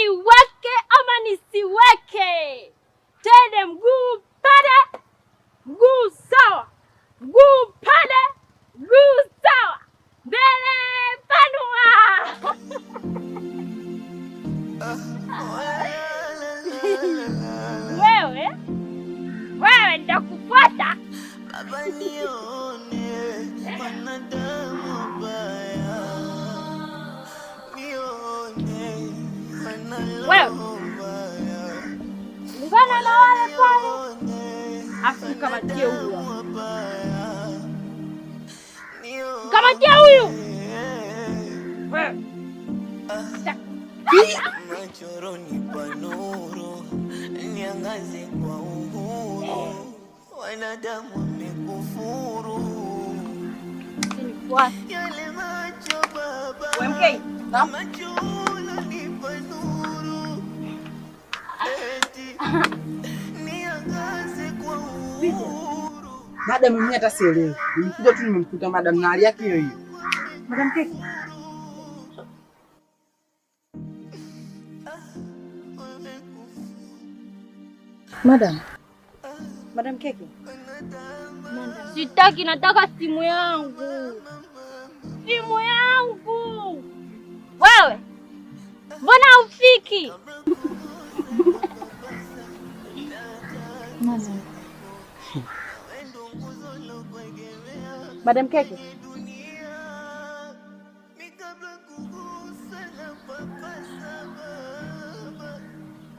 niweke ama nisiweke? Tende mguu pale, mguu sawa, mguu pale, mguu sawa, mbele panua. Wewe nitakufuata. Baba nione wanadamu baya, nione wanadamu baya, ungana na wale pale, afu kamatie huyo, kamatie huyu machoroni panuru, niangaze kwa uhuru, wanadamu wamekufuru. Yale macho baba, macholo ni panuru, eti niangaze kwa uhuru. Madam mimi hata sielewi. Nilikuja tu nimemkuta madam na hali yake hiyo hiyo. Madam Keki. Madam Keki. Sitaki, nataka simu yangu. Simu yangu. Wewe, mbona ufiki? Madam Keki.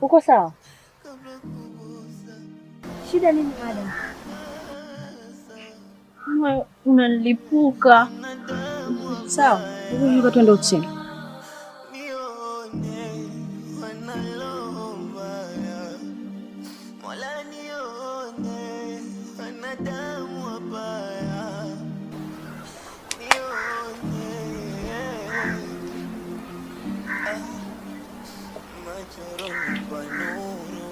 Uko sawa? Shida nini madam? Unalipuka. Sawa, hebu twende uchini. Machoroni panuru,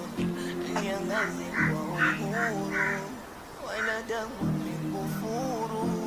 niangaze kwa uhuru, wanadamu wamekufuru.